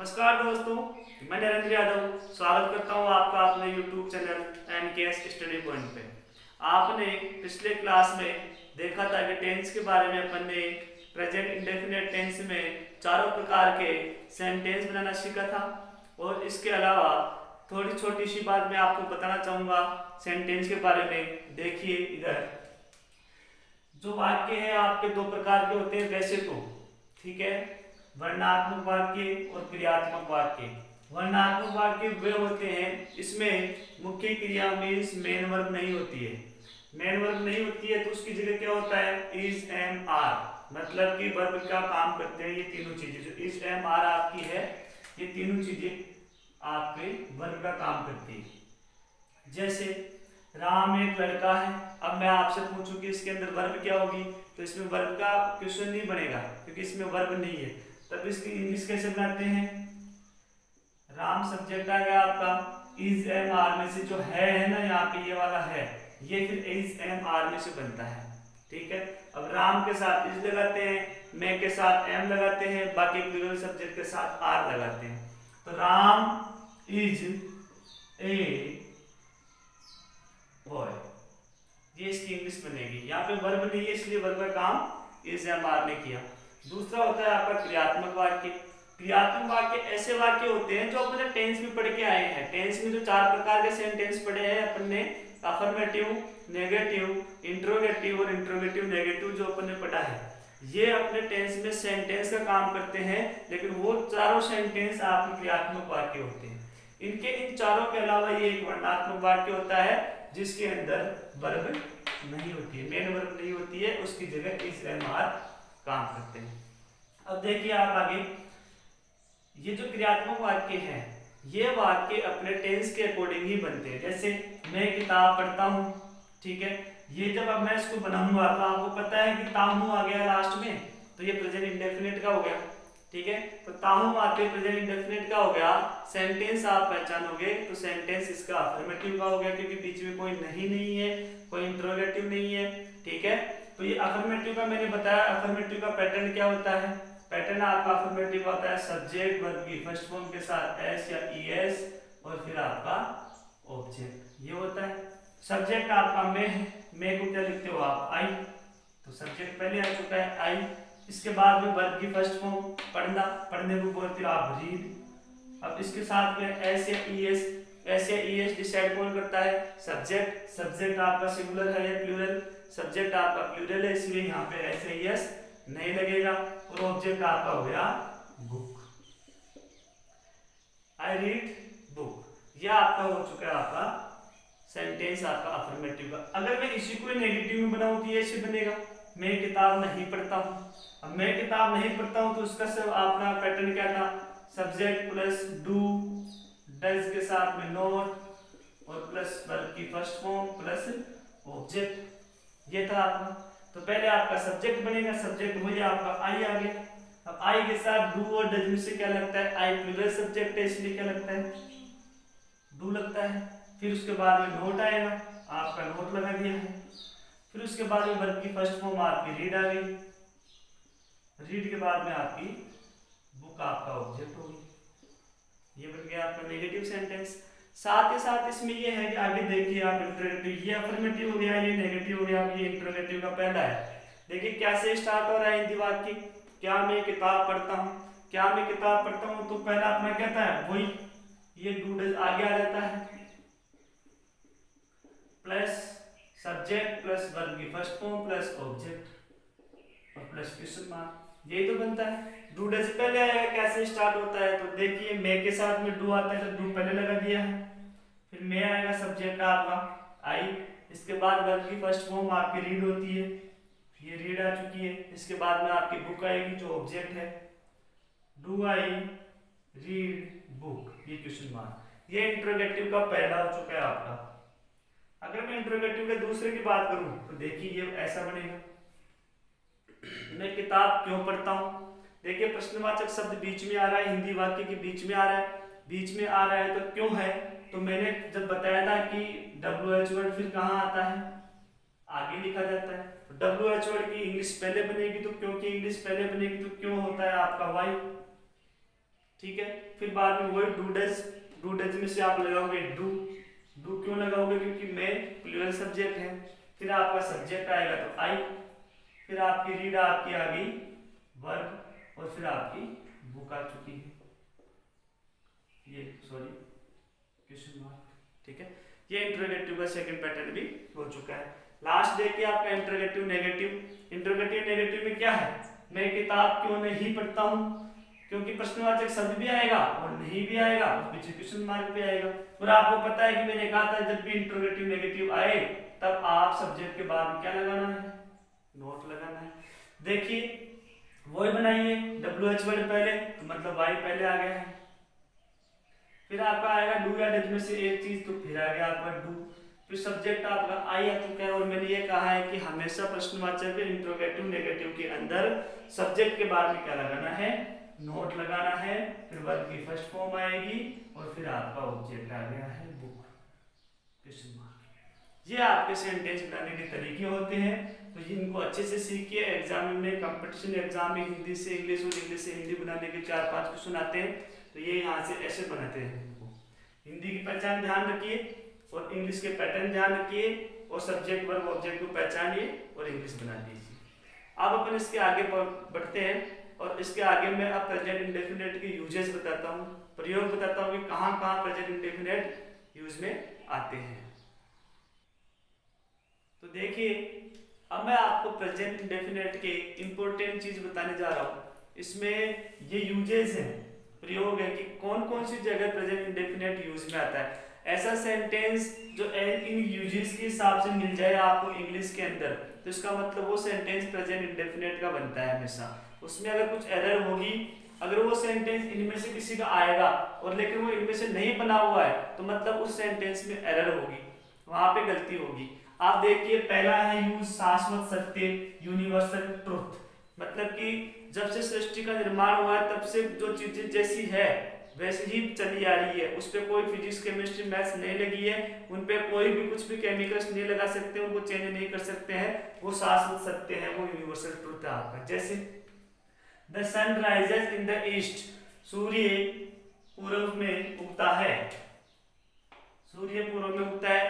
नमस्कार दोस्तों, मैं नरेंद्र यादव स्वागत करता हूं आपका अपने YouTube channel NKS study point पे। आपने पिछले क्लास में देखा था कि टेंस के बारे में अपन ने प्रेजेंट इंडेफिनिट टेंस में चारों प्रकार के सेंटेंस बनाना सीखा था और इसके अलावा थोड़ी छोटी सी बात मैं आपको बताना चाहूँगा सेंटेंस के बारे में। देखिए इधर जो वाक्य है आपके दो प्रकार के होते हैं वैसे तो, ठीक है, वर्णात्मक वाक्य और क्रियात्मक वाक्य। वर्णात्मक वाक्य वे होते हैं इसमें मुख्य क्रिया मीन्स मेन वर्ब नहीं होती है। मेन वर्ब नहीं होती है तो उसकी जगह क्या होता है, इज एम आर, मतलब कि वर्ब का काम करते हैं ये तीनों चीजें। जो इज एम आर आपकी है ये तीनों चीजें आपके वर्ब का काम करती है। जैसे राम एक लड़का है, अब मैं आपसे पूछूं कि इसके अंदर वर्ब क्या होगी, तो इसमें वर्ब का क्वेश्चन नहीं बनेगा क्योंकि इसमें वर्ब नहीं है। तब इसकी इंग्लिश कैसे बनाते हैं, राम सब्जेक्ट आ गया आपका, इज एम आर में से जो है ना यहाँ पे ये वाला है, ये फिर इज एम आर में से बनता है, ठीक है। अब राम के साथ इज लगाते हैं, मैं के साथ एम लगाते हैं, बाकी प्लूरल सब्जेक्ट के साथ आर लगाते हैं। तो राम इज ए बॉय, ये इसकी इंग्लिश बनेगी। यहाँ पे वर्ब नहीं है इसलिए वर्ब का काम इज एम आर ने किया। दूसरा होता है आपका क्रियात्मक वाक्य। क्रियात्मक वाक्य ऐसे वाक्य होते हैं जो अपने टेंस में पढ़ के आए हैं। टेंस में जो चार प्रकार के सेंटेंस पढ़े हैं अपन ने, अफर्मेटिव, नेगेटिव, इंट्रोगेटिव और इंट्रोगेटिव नेगेटिव, जो अपन ने पढ़ा है ये अपने टेंस में सेंटेंस का काम करते हैं, लेकिन वो चारों सेंटेंस आपके क्रियात्मक वाक्य होते हैं। इनके इन चारों के अलावा ये एक वर्णात्मक वाक्य होता है जिसके अंदर वर्ब नहीं होती है, मेन वर्ब नहीं होती है, उसकी जगह इज एम आर काम करते हैं। अब देखिए आप आगे, ये जो क्रियात्मक वाक्य है ये वाक्य अपने टेंस के अकॉर्डिंग ही बनते हैं। जैसे मैं किताब पढ़ता हूँ, ठीक है, ये जब अब मैं इसको बनाऊंगा तो आपको पता है कि ताहू आ गया लास्ट में, तो ये प्रेजेंट इंडेफिनिट का हो गया, ठीक है। तो ताहू आते प्रेजेंट इंडेफिनिट का हो गया। सेंटेंस आप पहचानोगे तो सेंटेंस इसका अफर्मेटिव का हो गया क्योंकि बीच में कोई नहीं है, कोई इंट्रोगेटिव नहीं है, ठीक है। तो ये अफर्मेटिव का मैंने बताया, अफर्मेटिव का पैटर्न क्या होता है, पैटर्न आपका अफर्मेटिव होता है सब्जेक्ट वर्ब की फर्स्ट फॉर्म के साथ एस या ईएस और फिर आपका ऑब्जेक्ट, ये होता है। सब्जेक्ट आपका मैं है, मैं को क्या लिखते हो आप, आई, तो सब्जेक्ट पहले आ चुका है आई। इसके बाद में वर्ब की फर्स्ट फॉर्म पढ़ना, पढ़ने को बोलते हो आप रीड। अब इसके साथ में एस या ईएस, एस या ईएस डिसाइड कौन करता है, सब्जेक्ट। सब्जेक्ट आपका सिंगुलर है या प्लूरल, सब्जेक्ट आपका प्लूरल है इसलिए यहाँ पे एस या ईएस नहीं लगेगा। और ऑब्जेक्ट आपका हो गया बुक, आई रीड बुक, यह आपका हो चुका है आपका सेंटेंस आपका अफर्मेटिव का। अगर मैं इसी को नेगेटिव में बनाऊं तो ये ऐसे बनेगा, मैं किताब नहीं पढ़ता हूं। अब मैं किताब नहीं पढ़ता हूं तो उसका सब अपना पैटर्न क्या था, सब्जेक्ट प्लस डू, डज के साथ में नॉट और प्लस वर्ब की फर्स्ट फॉर्म प्लस ऑब्जेक्ट, ये था आपका। तो पहले आपका सब्जेक्ट बनेगा, सब्जेक्ट हो गया आपका आई आ गया। अब आई के साथ डू और डज में से क्या लगता है, आई प्लूरल सब्जेक्ट है इसलिए क्या लगता है, डू लगता है। फिर उसके बाद में नोट आएगा, आपका नोट लगा दिया है। फिर उसके बाद में वर्ब की फर्स्ट फॉर्म आपकी रीड आ गई, रीड के बाद में आपकी बुक आपका ऑब्जेक्ट होगी, ये बन गया आपका नेगेटिव सेंटेंस। साथ ही साथ इसमें ये है कि आगे देखिए आप इंट्रोगेटिव, ये अफर्मेटिव हो गया, ये नेगेटिव हो गया, ये इंट्रोगेटिव का पहला है। देखिए क्या से स्टार्ट हो रहा है हिंदी वाक्य, क्या मैं किताब पढ़ता हूँ, क्या मैं किताब पढ़ता हूँ, तो पहला अपना कहता है वही, ये डू डज आगे आ जाता है प्लस सब्जेक्ट प्लस वर्ब की फर्स्ट फॉर्म प्लस ऑब्जेक्ट और प्लस क्वेश्चन मार्क, यही तो बनता है। डू डज पहले आएगा, कैसे स्टार्ट होता है, तो देखिए मैं के साथ में डू आता है तो डू पहले लगा दिया है, फिर मैं आएगा सब्जेक्ट का आपका आई, इसके बाद वर्ब की फर्स्ट फॉर्म आपकी रीड होती है, ये रीड आ चुकी है। इसके बाद में आपकी बुक आएगी जो ऑब्जेक्ट है, डू आई रीड बुक, ये क्वेश्चन मार्क, ये इंट्रोगेटिव का पहला हो चुका है आपका। अगर मैं इंट्रोगेटिव के दूसरे की बात करूं तो देखिए ये ऐसा बनेगा, मैं किताब क्यों पढ़ता हूं, देखिए प्रश्नवाचक शब्द बीच में आ रहा है, हिंदी वाक्य के बीच में आ रहा है, बीच में आ रहा है तो क्यों है, तो मैंने जब बताया था कि WH वर्ड फिर कहाँ आता है, आगे लिखा जाता है। तो WH वर्ड की इंग्लिश पहले बनेगी तो क्यों की इंग्लिश पहले बनेगी तो क्यों होता है आपका वाई, ठीक है। फिर बाद में वही डू डज में से आप लगाओगे डू क्यों लगाओगे, क्योंकि मेन प्लूरल सब्जेक्ट है। फिर आपका सब्जेक्ट आएगा तो आई, फिर आपकी रीड आपकी आ गई वर्ब, और फिर आपकी बुक आ चुकी है, ये सॉरी क्वेश्चन मार्क, ठीक है। ये इंट्रोगेटिव का सेकंड पैटर्न भी हो चुका है। लास्ट देखिए आपका इंट्रोगेटिव नेगेटिव। इंट्रोगेटिव नेगेटिव में क्या है, मैं किताब क्यों नहीं पढ़ता हूँ, क्योंकि प्रश्नवाचक शब्द भी आएगा और नहीं भी आएगा, और पीछे क्वेश्चन मार्क भी आएगा। और आपको पता है कि मैंने कहा था जब भी इंट्रोगेटिव नेगेटिव आए तब आप सब्जेक्ट के बाद में क्या लगाना है, नोट लगाना है। देखिए वही बनाइए, WH वर्ड पहले तो मतलब वाई पहले आ गया है, फिर आपका आएगा डू या डज में से एक चीज, तो फिर आ गया आपका डू, फिर सब्जेक्ट आपका आई आ चुका है। और मैंने ये कहा है कि हमेशा प्रश्नवाचक इंट्रोगेटिव नेगेटिव के अंदर सब्जेक्ट के बाद में क्या लगाना है, नोट लगाना है। फिर वर्ब की फर्स्ट फॉर्म आएगी और फिर आपका ऑब्जेक्ट आ गया है बुक, क्वेश्चन मार्क। ये आपके सेंटेंस बनाने के तरीके होते हैं, तो इनको अच्छे से सीखिए। एग्जाम में, कंपटीशन एग्जाम में हिंदी से इंग्लिश और इंग्लिश से हिंदी बनाने के 4-5 क्वेश्चन आते हैं, तो ये यहाँ से ऐसे बनाते हैं। हिंदी की पहचान ध्यान रखिए और इंग्लिश के पैटर्न ध्यान रखिए, और सब्जेक्ट वर्ब ऑब्जेक्ट को पहचानिए और इंग्लिश बना दीजिए। अब अपन इसके आगे बढ़ते हैं, और इसके आगे मैं अब प्रेजेंट इंडेफिनिट के यूजेस बताता हूँ, प्रयोग बताता हूँ कि कहाँ कहाँ प्रेजेंट इंडेफिनिट यूज में आते हैं। तो देखिए अब मैं आपको प्रेजेंट इंडेफिनिट के इंपॉर्टेंट चीज बताने जा रहा हूँ। इसमें ये यूजेस है, प्रयोग है कि कौन कौन सी जगह प्रेजेंट इंडेफिनिट यूज में आता है। ऐसा सेंटेंस जो इन यूजेस के हिसाब से मिल जाए आपको इंग्लिश के अंदर, तो इसका मतलब वो सेंटेंस प्रेजेंट इंडेफिनिट का बनता है हमेशा। उसमें अगर कुछ एरर होगी, अगर वो सेंटेंस इनमें से किसी का आएगा और लेकिन वो इनमें से नहीं बना हुआ है, तो मतलब उस सेंटेंस में एरर होगी, वहां पे गलती होगी। आप देखिए पहला है यूज शाश्वत सत्य, यूनिवर्सल ट्रुथ, मतलब कि जब से सृष्टि का निर्माण हुआ है तब से जो चीजें जैसी है वैसे ही चली आ रही है, उस पर कोई फिजिक्स केमिस्ट्री मैथ्स नहीं लगी है, उन पे कोई भी कुछ भी केमिकल्स नहीं लगा सकते, उनको चेंज नहीं कर सकते हैं, वो शाश्वत सत्य है, वो यूनिवर्सल ट्रुथ है आपका। जैसे the sun rises in the east, सूर्य पूर्व में उगता है, सूर्य पूर्व में उगता है,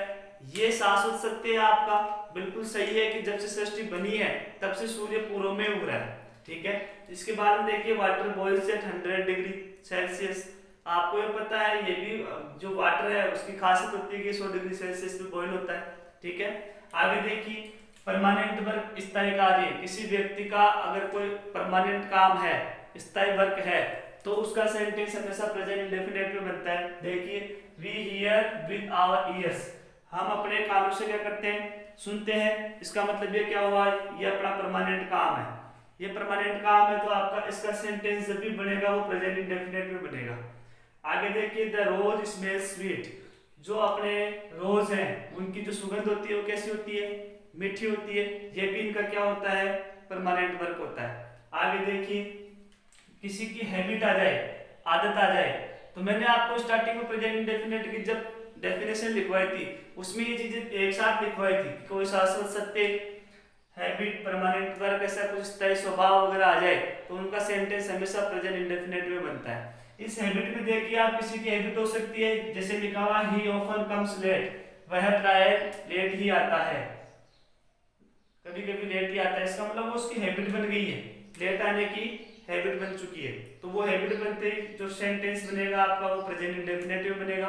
ये शाश्वत सत्य है आपका, बिल्कुल सही है कि जब से सृष्टि बनी है तब से सूर्य पूर्व में उग रहा है, ठीक है। इसके बाद में देखिए water boils at 100 degree Celsius, आपको ये पता है, ये भी जो वाटर है उसकी खासियत होती है कि 100 डिग्री सेल्सियस पे बॉइल होता है, ठीक है। आगे देखिए परमानेंट वर्क, स्थायी कार्य, किसी व्यक्ति का अगर कोई परमानेंट काम है, स्थायी वर्क है, तो उसका सेंटेंस हमेशा प्रेजेंट इंडेफिनिट में बनता है। देखिए we hear with our ears, हम अपने कानों से क्या करते हैं, सुनते हैं, इसका मतलब ये क्या हुआ, ये अपना परमानेंट काम है, ये परमानेंट काम है, तो आपका इसका सेंटेंस जब भी बनेगा वो प्रेजेंट इंडेफिनिट में बनेगा। आगे देखिए द रोज स्मेल स्वीट, जो अपने रोज हैं उनकी जो सुगंध होती है वो कैसी होती है, मीठी होती है, ये भी इनका क्या होता है, परमानेंट वर्क होता है। आगे देखिए किसी की हैबिट आ जाए, आदत आ जाए, तो मैंने आपको स्टार्टिंग में प्रेजेंट इंडेफिनिट की जब डेफिनेशन लिखवाई थी उसमें ये चीजें एक साथ लिखवाई थी, कोई शाश्वत सत्य, हैबिट, परमानेंट वर्क, ऐसा कुछ स्थायी स्वभाव वगैरह आ जाए तो उनका सेंटेंस हमेशा प्रेजेंट इंडेफिनिट में बनता है। इस हैबिट में देखिए आप किसी की हैबिट हो सकती है, जैसे लिखा हुआ ही ऑफन कम्स लेट, वह प्राय लेट ही आता है, कभी कभी लेट ही आता है, इसका मतलब वो उसकी हैबिट बन गई है, लेट आने की हैबिट बन चुकी है, तो वो हैबिट बनते ही जो सेंटेंस बनेगा आपका वो प्रेजेंट इंडेफिनिट में बनेगा।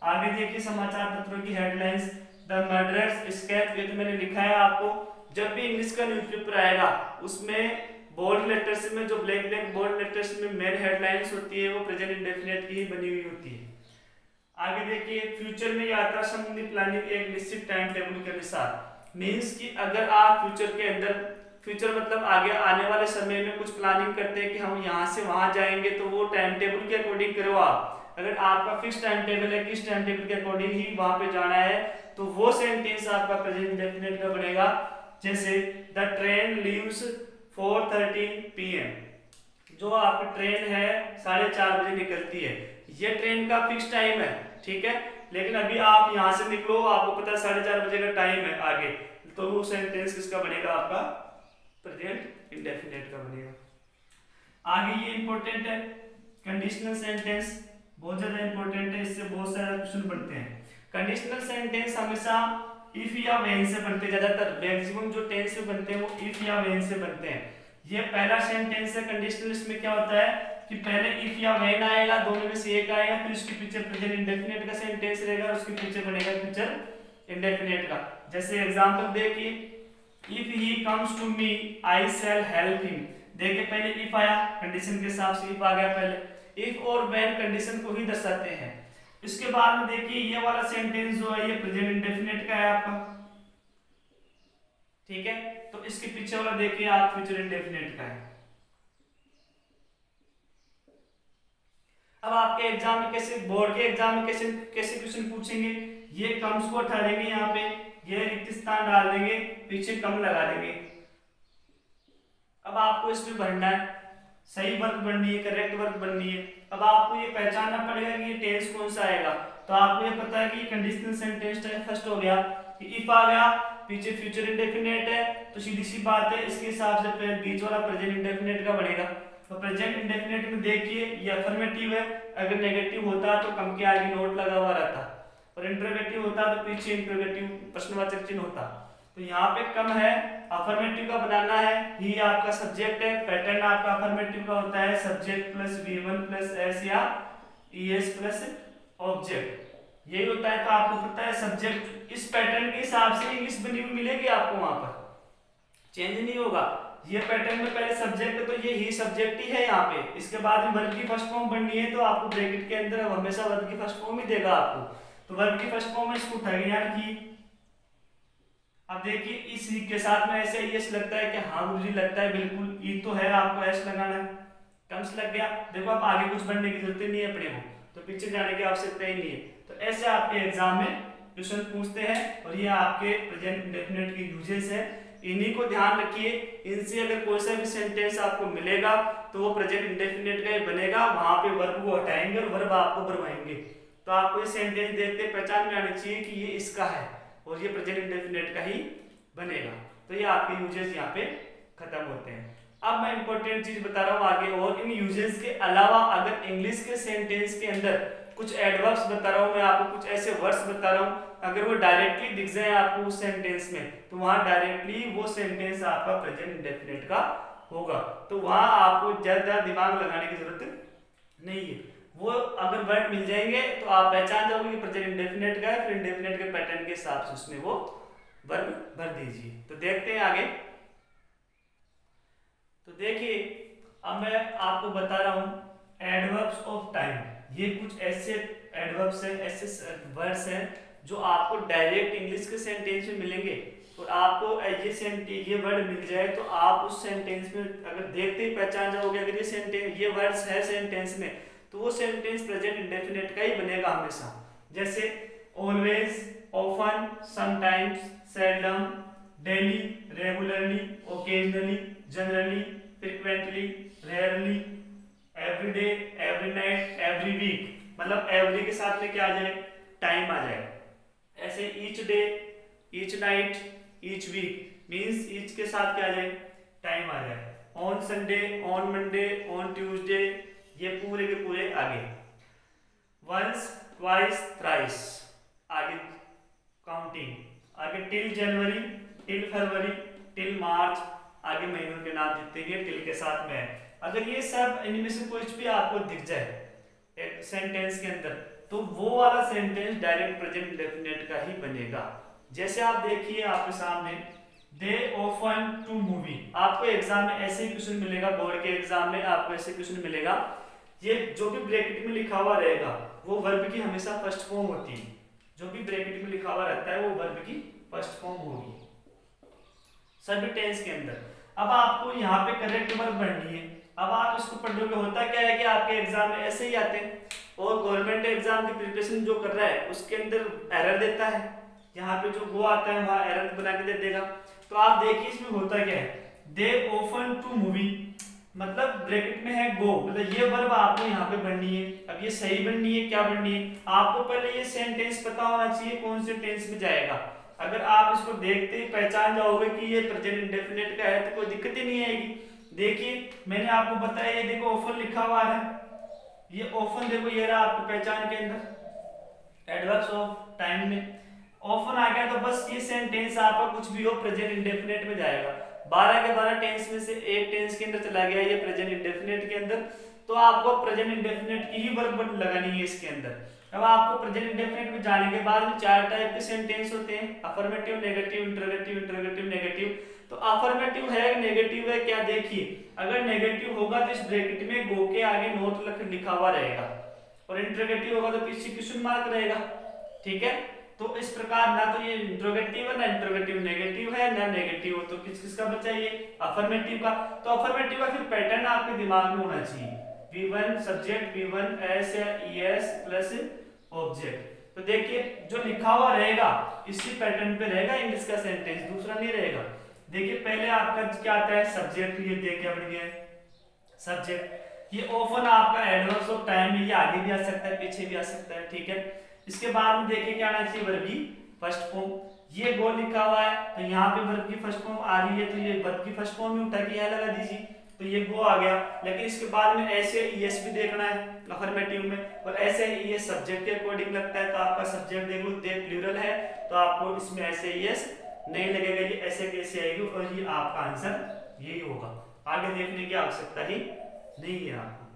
आगे देखिए समाचार पत्रों की हेडलाइंस, द मर्डरर्स एस्केप, ये तो मैंने लिखा है आपको, जब भी इंग्लिश का न्यूज़पेपर आएगा उसमें बोल्ड लेटर्स में, जो ब्लैक ब्लैक बोल्ड लेटर्स में मेन हेडलाइंस होती है वो प्रेजेंट इंडेफिनिट की ही बनी हुई होती है। आगे देखिए फ्यूचर में यात्रा संबंधी प्लानिंग एक निश्चित टाइम टेबल के अनुसार, मीन्स कि अगर आप फ्यूचर के अंदर, फ्यूचर मतलब आगे आने वाले समय में कुछ प्लानिंग करते हैं कि हम यहाँ से वहां जाएंगे, तो वो टाइम टेबल के अकॉर्डिंग करो आप। अगर आपका फिक्स टाइम टेबल है कि इस टाइम टेबल के अकॉर्डिंग ही वहां पे जाना है, तो वो सेंटेंस आपका प्रेजेंट इंडेफिनिट का बनेगा। जैसे द ट्रेन लीव्स 4:30 PM, जो आपकी ट्रेन है 4:30 बजे निकलती है, ये ट्रेन का फिक्स टाइम है, ठीक है, लेकिन अभी आप यहाँ से निकलो, आपको पता है 4:30 बजे का टाइम है आगे, तो वो सेंटेंस किसका बनेगा, आपका प्रेजेंट इंडेफिनिट का बनेगा। आगे ये इंपॉर्टेंट है कंडीशनल सेंटेंस बहुत ज्यादा इंपॉर्टेंट है, इससे बहुत सारे क्वेश्चन बनते हैं। कंडीशनल सेंटेंस हमेशा इफ या व्हेन से बनते हैं, ज्यादातर मैक्सिमम जो टेंस से बनते हैं वो इफ या व्हेन से बनते हैं। ये पहला सेंटेंस है कंडीशनल, इसमें क्या होता है कि पहले इफ या व्हेन आएगा, दोनों में से एक आएगा, फिर उसके पीछे प्रेजेंट इंडेफिनिट का सेंटेंस रहेगा, उसके पीछे बनेगा फ्यूचर इंडेफिनिट का। जैसे एग्जांपल देखिए, if he comes to me I shall help him. देखिए पहले इफ आया, कंडीशन के हिसाब से इफ आ गया पहले। इफ और व्हेन कंडीशन को ही दर्शाते हैं। इसके बाद में देखिए ये वाला सेंटेंस जो है ये प्रेजेंट इंडेफिनिट का है आपका, ठीक है। तो इसके पीछे वाला देखिए आप फ्यूचर इंडेफिनिट का है। अब आपके एग्जाम में कैसे, बोर्ड के एग्जाम में कैसे कैसे क्वेश्चन पूछेंगे, ये कम्स को हटा देंगे, यहाँ पे ये रिक्त स्थान डाल देंगे, पीछे कम लगा देंगे। अब आपको इसमें भरना है, सही वर्ग बननी है, करेक्ट वर्ग बननी है। अब आपको ये पहचानना पड़ेगा कि ये टेंस कौन सा आएगा। तो आपको ये पता है कि कंडीशनल सेंटेंस फर्स्ट हो गया कि इफ आ गया, पीछे फ्यूचर इंडेफिनिट है, तो सीधी सी बात है इसके हिसाब से बीच वाला प्रेजेंट इंडेफिनिट का बनेगा। तो प्रेजेंट इंडेफिनिट में देखिए ये अफर्मेटिव है, अगर नेगेटिव होता तो कम के आगे नोट लगा हुआ रहता, और इंटरोगेटिव होता तो पीछे इंटरोगेटिव प्रश्नवाचक चिन्ह होता। तो यहाँ पे कम है, अफर्मेटिव का बनाना है, ही आपका सब्जेक्ट है, पैटर्न आपका अफर्मेटिव का होता है subject plus V1 plus S या ES प्लस ऑब्जेक्ट, यही होता है। तो आपको पता है सब्जेक्ट इस पैटर्न के हिसाब से इंग्लिश बनी हुई मिलेगी आपको, वहां पर चेंज नहीं होगा। ये पैटर्न में पहले सब्जेक्ट है तो ये ही सब्जेक्ट ही है यहाँ पे, इसके बाद में वर्ब की फर्स्ट फॉर्म बननी है, तो आपको ब्रैकेट के अंदर हमेशा वर्ब की फर्स्ट फॉर्म ही देगा आपको। तो वर्ब की फर्स्ट फॉर्म में इसको उठाएंगे यार की। अब देखिए इस ही के साथ में ऐसे एस लगता है कि हाँ गुरुजी लगता है बिल्कुल, ई तो है, आपको एस लगाना है, टर्म्स लग गया। देखो आप आगे कुछ बनने की जरूरत नहीं है अपने को, तो पीछे जाने की आवश्यकता ही नहीं है। तो ऐसे आपके एग्जाम में क्वेश्चन पूछते हैं, और ये आपके प्रेजेंट इंडेफिनिट की यूजेस है, इन्हीं को ध्यान रखिए। इनसे अगर कोई सा भी सेंटेंस आपको मिलेगा तो वो प्रेजेंट इंडेफिनिट का ही बनेगा, वहां पे वर्ब को हटाएंगे और वर्ब आपको भरवाएंगे। तो आपको ये सेंटेंस देखते पहचान में आनी चाहिए कि ये इसका है और ये प्रेजेंट इंडेफिनिट का ही बनेगा। तो ये आपके यूजेस यहाँ पे खत्म होते हैं। अब मैं इंपॉर्टेंट चीज बता रहा हूँ आगे, और इन यूजेस के अलावा अगर इंग्लिश के सेंटेंस के अंदर कुछ एडवर्ब्स बता रहा हूँ मैं आपको, कुछ ऐसे वर्ड्स बता रहा हूँ, अगर वो डायरेक्टली दिख जाए आपको उस सेंटेंस में, तो वहां डायरेक्टली वो सेंटेंस आपका प्रेजेंट इंडेफिनिट का होगा। तो वहां आपको ज्यादा दिमाग लगाने की जरूरत नहीं है, वो अगर वर्ड मिल जाएंगे तो आप पहचान जाओगे कि प्रेजेंट इंडेफिनिट का है, फिर इंडेफिनिट के पैटर्न के हिसाब से उसमें वो वर्ब भर दीजिए। तो देखते हैं आगे। तो देखिए अब मैं आपको बता रहा हूं एडवर्ब्स ऑफ टाइम। ये कुछ ऐसे एडवर्ब्स हैं, ऐसे वर्ड्स हैं जो आपको डायरेक्ट इंग्लिश के सेंटेंस में मिलेंगे, और आपको ये वर्ड मिल जाए तो आप उस सेंटेंस में अगर देखते ही पहचान जाओगे, अगर ये सेंटेंस ये वर्ड्स है सेंटेंस में, तो वो सेंटेंस प्रेजेंट इंडेफिनिट का ही बनेगा हमेशा। जैसे always, often, sometimes, seldom, daily, regularly, occasionally, generally, frequently, rarely, everyday, every night, every week. मतलब एवरी के साथ में क्या आ जाए, टाइम आ जाए। ऐसे each day, each night, each week means each के साथ क्या आ जाए, टाइम आ जाए। On Sunday, on Monday, on Tuesday, ये पूरे के पूरे आगे। वंस, ट्वाइस, थ्राइस, आगे काउंटिंग, आगे till January, till February, till March, आगे महीनों के नाम जितने टिल के साथ में है। अगर ये सब इनमें से कुछ भी आपको दिख जाए एक सेंटेंस के अंदर, तो वो वाला सेंटेंस डायरेक्ट प्रेजेंट इंडेफिनिट का ही बनेगा। जैसे आप देखिए आपके सामने, दे ऑफन टू मूवी, आपको एग्जाम में ऐसे ही क्वेश्चन मिलेगा, बोर्ड के एग्जाम में आपको ऐसे क्वेश्चन मिलेगा। ये जो भी ब्रैकेट में लिखा हुआ रहेगा वो वर्ब की हमेशा फर्स्ट फॉर्म होती है, जो भी ब्रैकेट में लिखा हुआ रहता है वो वर्ब की फर्स्ट फॉर्म होगी सभी टेंस के अंदर। अब आपको यहाँ पे करेक्ट वर्ब बढ़नी है। अब आप इसको पढ़ोगे, होता क्या है कि आपके एग्जाम में ऐसे ही आते हैं, और गवर्नमेंट एग्जाम की प्रिपरेशन जो कर रहा है उसके अंदर एरर देता है, यहाँ पे जो वो आता है वहाँ एरर बना के दे देगा। तो आप देखिए इसमें होता क्या है, दे ऑफन टू मूवी, मतलब ब्रैकेट में है गो, मतलब ये वर्ब आपको यहाँ पे बननी है। अब ये सही बननी है, क्या बननी है, आपको पहले ये सेंटेंस पता होना चाहिए कौन से टेंस में जाएगा। अगर आप इसको देखते ही पहचान जाओगे कि ये प्रेजेंट इंडेफिनिट का है तो कोई दिक्कत ही नहीं आएगी। देखिए मैंने आपको बताया, ये देखो ऑफन लिखा हुआ है, ये ऑफन देखो ये रहा आपकी पहचान के अंदर एडवर्ब्स ऑफ टाइम में ऑफन आ गया तो बस ये सेंटेंस आपका कुछ भी हो प्रेजेंट इंडेफिनिट में जाएगा। 12 के 12 टेंस में से एक टेंस के अंदर चला गया ये प्रेजेंट इंडेफिनिट के अंदर, तो आपको प्रेजेंट इंडेफिनिट की ही वर्ब लगानी है इसके अंदर। अब आपको प्रेजेंट इंडेफिनिट में जाने के बाद में 4 टाइप के सेंटेंस होते हैं, affirmative, negative, interrogative, interrogative, negative. तो अफर्मेटिव है नेगेटिव है क्या, देखिए अगर नेगेटिव होगा तो इस ब्रैकेट में गो के आगे नोट लिखा हुआ रहेगा, और इंटरोगेटिव होगा तो पीछे क्वेश्चन मार्क रहेगा। ठीक है, तो इस प्रकार ना तो ये इंट्रोगेटिव है ना इंट्रोगेटिव नेगेटिव है ना नेगेटिव हो, तो किसका बचा ये अफर्मेटिव का। तो अफर्मेटिव का फिर पैटर्न आपके दिमाग में होना चाहिए, V1 सब्जेक्ट, V1 एस या ES प्लस ऑब्जेक्ट। तो देखिए जो लिखा हुआ रहेगा इसी पैटर्न पे रहेगा इंग्लिश का सेंटेंस, दूसरा नहीं रहेगा। देखिए पहले आपका क्या आता है सब्जेक्ट, ये देख क्या बन गया है सब्जेक्ट। ये ऑफन आपका एडवर्ब्स ऑफ टाइम है, ये आगे भी आ सकता है पीछे भी आ सकता है। ठीक है, इसके बाद में देखिए क्या आना चाहिए वर्ब की फर्स्ट फॉर्म, ये गो लिखा हुआ है तो यहाँ पे वर्ब की फर्स्ट फॉर्म आ रही है, तो ये वर्ब की फर्स्ट फॉर्म में उठा के यहाँ लगा दीजिए, तो ये गो आ गया। लेकिन इसके बाद में ऐसे ES भी देखना है अफर्मेटिव में, और ऐसे ES सब्जेक्ट के अकॉर्डिंग लगता है, तो आपका सब्जेक्ट देख लो दे प्लूरल है तो आपको इसमें ऐसे ES नहीं लगेगा, ये ऐसे कैसे आएगी, और ये आपका आंसर यही होगा, आगे देखने की आवश्यकता ही नहीं है आपको।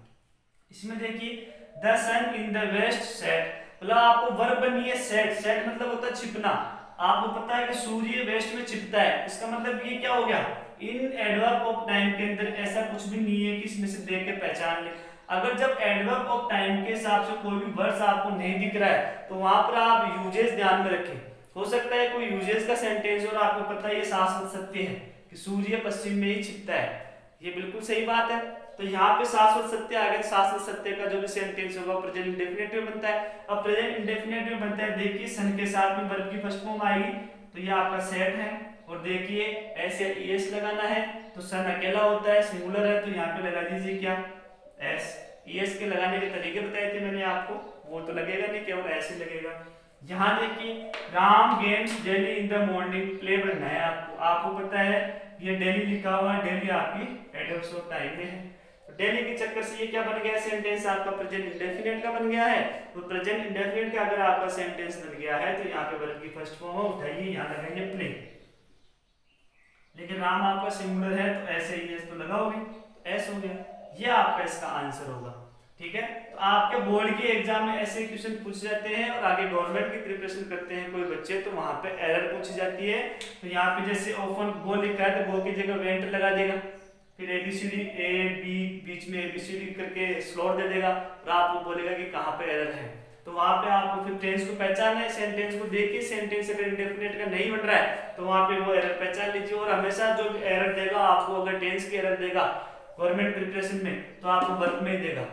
इसमें देखिए the sun in the west set, मतलब आपको वर्ब बननी है सेट, सेट मतलब होता है छिपना। आपको पता है कि सूर्य वेस्ट में छिपता है, इसका मतलब ये क्या हो गया, इन एडवर्ब ऑफ टाइम के अंदर ऐसा कुछ भी नहीं है कि इसमें से देख के पहचान ले। अगर जब एडवर्ब ऑफ टाइम के हिसाब से कोई भी वर्ड्स आपको नहीं दिख रहा है तो वहां पर आप यूजेस ध्यान में रखें। हो सकता है कोई यूजेस का सेंटेंस और आपको पता है ये शाश्वत सत्य है कि सूर्य पश्चिम में ही छिपता है, ये बिल्कुल सही बात है। तो यहाँ पे शाश्वत सत्य आ गया, शाश्वत सत्य का जो भी सेंटेंस होगा प्रेजेंट इंडेफिनिट में बनता है। अब प्रेजेंट इंडेफिनिट में बनता है, देखिए सन के साथ में वर्ब की फर्स्ट फॉर्म आएगी तो ये आपका सेट है, और देखिए ऐसे ES लगाना है तो सन अकेला होता है सिंगुलर है, तो यहाँ पे लगा दीजिए क्या S। ES के लगाने के तरीके बताए थे मैंने आपको, वो तो लगेगा नहीं, केवल ऐसे लगेगा। यहाँ देखिए Ram games daily in the morning, play बनना है आपको पता है ये डेली लिखा हुआ है, डेली आपकी एडवर्ब्स ऑफ टाइम में है, डेली के चक्कर से ये क्या बन गया सेंटेंस आपका प्रेजेंट इंडेफिनिट का बन गया है। तो प्रेजेंट इंडेफिनिट का अगर आपका सेंटेंस बन गया है तो यहाँ पे वर्ब की फर्स्ट फॉर्म उठाइए, यहाँ लगाइए प्ले। लेकिन राम आपका सिंगुलर है तो ऐसे ही तो लगाओगे तो ऐसे हो गया, ये आपका इसका आंसर होगा। ठीक है, तो आपके बोर्ड के एग्जाम में ऐसे क्वेश्चन पूछे जाते हैं, और आगे गवर्नमेंट की प्रिपरेशन करते हैं कोई बच्चे तो वहां पे एरर पूछी जाती है। तो यहाँ पे जैसे ऑफन गो लिखा है तो गो की जगह वेंट लगा देगा, फिर ABCD A B बीच में ABCD करके स्लॉट दे देगा, और आपको बोलेगा कि कहाँ पे एरर है। तो वहां पे आपको फिर टेंस को पहचानना है, सेंटेंस को देखिए सेंटेंस अगर इंडेफिनिट का नहीं बन रहा है तो वहां पे वो एरर पहचान लीजिए। और हमेशा जो एरर देगा आपको, अगर टेंस की एरर देगा गवर्नमेंट प्रिपरेशन में तो आपको वर्ब में देगा,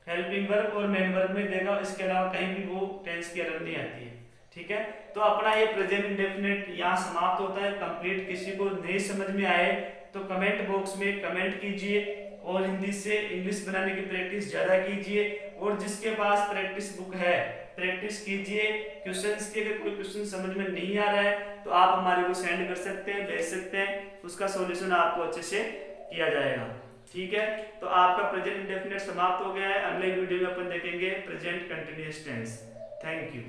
हेल्पिंग वर्ब और मेन वर्ब में देगा, इसके अलावा कहीं भी वो टेंस की एरर नहीं आती है। ठीक है, तो अपना ये प्रेजेंट इंडेफिनिट यहाँ समाप्त होता है कंप्लीट। किसी को नहीं समझ में आए तो कमेंट बॉक्स में कमेंट कीजिए, और हिंदी से इंग्लिश बनाने की प्रैक्टिस ज्यादा कीजिए, और जिसके पास प्रैक्टिस बुक है प्रैक्टिस कीजिए क्वेश्चंस की। अगर कोई क्वेश्चन समझ में नहीं आ रहा है तो आप हमारे को सेंड कर सकते हैं, भेज सकते हैं, उसका सॉल्यूशन आपको अच्छे से किया जाएगा। ठीक है, तो आपका प्रेजेंट इंडेफिनिट समाप्त हो गया है। अगले वीडियो में अपन देखेंगे present continuous tense. Thank you.